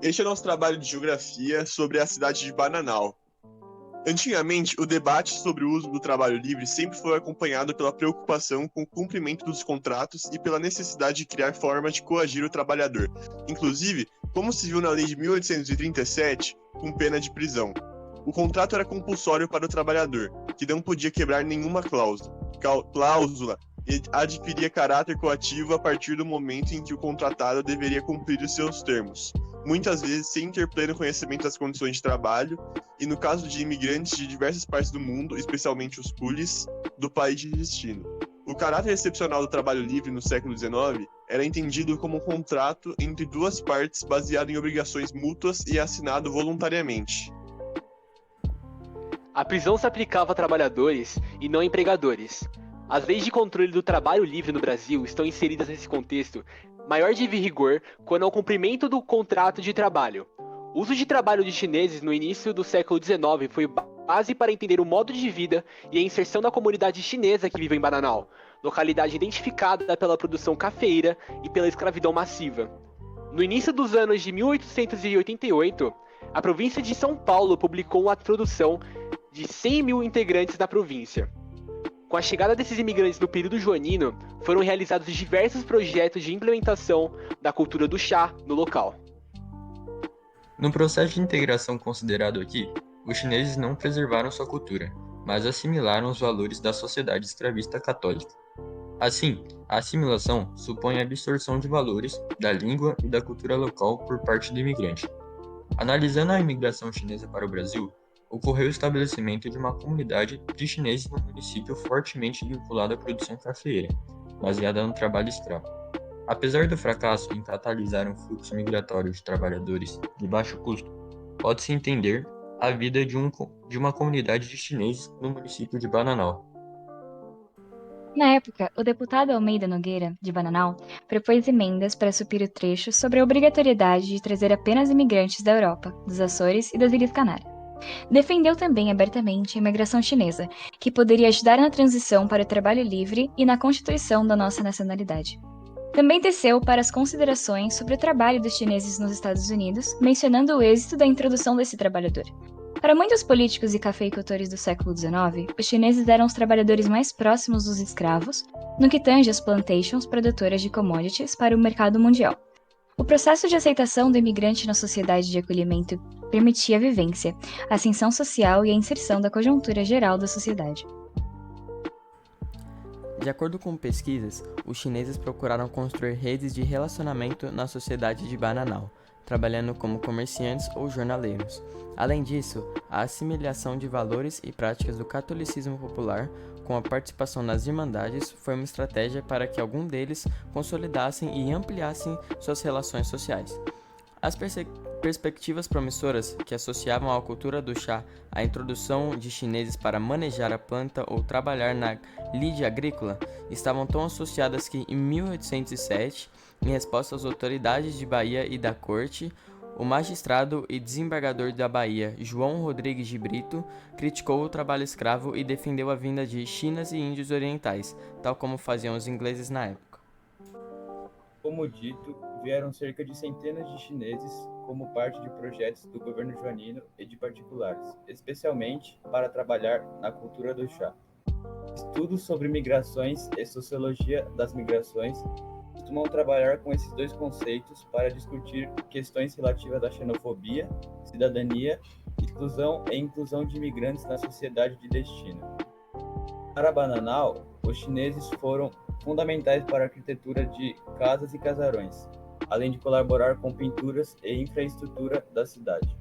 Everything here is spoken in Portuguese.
Este é o nosso trabalho de geografia sobre a cidade de Bananal. Antigamente, o debate sobre o uso do trabalho livre sempre foi acompanhado pela preocupação com o cumprimento dos contratos e pela necessidade de criar formas de coagir o trabalhador, inclusive, como se viu na Lei de 1837, com pena de prisão. O contrato era compulsório para o trabalhador, que não podia quebrar nenhuma cláusula e adquiria caráter coativo a partir do momento em que o contratado deveria cumprir os seus termos, muitas vezes sem ter pleno conhecimento das condições de trabalho, e no caso de imigrantes de diversas partes do mundo, especialmente os coolies, do país de destino. O caráter excepcional do trabalho livre no século XIX era entendido como um contrato entre duas partes baseado em obrigações mútuas e assinado voluntariamente. A prisão se aplicava a trabalhadores e não a empregadores. As leis de controle do trabalho livre no Brasil estão inseridas nesse contexto maior de rigor quando ao cumprimento do contrato de trabalho. O uso de trabalho de chineses no início do século XIX foi base para entender o modo de vida e a inserção da comunidade chinesa que vive em Bananal, localidade identificada pela produção cafeeira e pela escravidão massiva. No início dos anos de 1888, a província de São Paulo publicou a introdução de 100 mil integrantes na província. Com a chegada desses imigrantes no período joanino, foram realizados diversos projetos de implementação da cultura do chá no local. No processo de integração considerado aqui, os chineses não preservaram sua cultura, mas assimilaram os valores da sociedade escravista católica. Assim, a assimilação supõe a absorção de valores da língua e da cultura local por parte do imigrante. Analisando a imigração chinesa para o Brasil, ocorreu o estabelecimento de uma comunidade de chineses no município fortemente vinculada à produção cafeeira, baseada no trabalho escravo. Apesar do fracasso em catalisar um fluxo migratório de trabalhadores de baixo custo, pode-se entender a vida de uma comunidade de chineses no município de Bananal. Na época, o deputado Almeida Nogueira, de Bananal, propôs emendas para suprir o trecho sobre a obrigatoriedade de trazer apenas imigrantes da Europa, dos Açores e das Ilhas Canárias. Defendeu também abertamente a imigração chinesa, que poderia ajudar na transição para o trabalho livre e na constituição da nossa nacionalidade. Também teceu para as considerações sobre o trabalho dos chineses nos Estados Unidos, mencionando o êxito da introdução desse trabalhador. Para muitos políticos e cafeicultores do século XIX, os chineses eram os trabalhadores mais próximos dos escravos, no que tange as plantations produtoras de commodities para o mercado mundial. O processo de aceitação do imigrante na sociedade de acolhimento permitia a vivência, a ascensão social e a inserção da conjuntura geral da sociedade. De acordo com pesquisas, os chineses procuraram construir redes de relacionamento na sociedade de Bananal, trabalhando como comerciantes ou jornaleiros. Além disso, a assimilação de valores e práticas do catolicismo popular, com a participação nas irmandades, foi uma estratégia para que algum deles consolidassem e ampliassem suas relações sociais. As perspectivas promissoras que associavam à cultura do chá a introdução de chineses para manejar a planta ou trabalhar na lide agrícola estavam tão associadas que, em 1807, em resposta às autoridades de Bahia e da corte, o magistrado e desembargador da Bahia, João Rodrigues de Brito, criticou o trabalho escravo e defendeu a vinda de chinas e índios orientais, tal como faziam os ingleses na época. Como dito, vieram cerca de centenas de chineses como parte de projetos do governo joanino e de particulares, especialmente para trabalhar na cultura do chá. Estudos sobre migrações e sociologia das migrações costumam trabalhar com esses dois conceitos para discutir questões relativas à xenofobia, cidadania, exclusão e inclusão de imigrantes na sociedade de destino. Para Bananal, os chineses foram fundamentais para a arquitetura de casas e casarões, além de colaborar com pinturas e infraestrutura da cidade.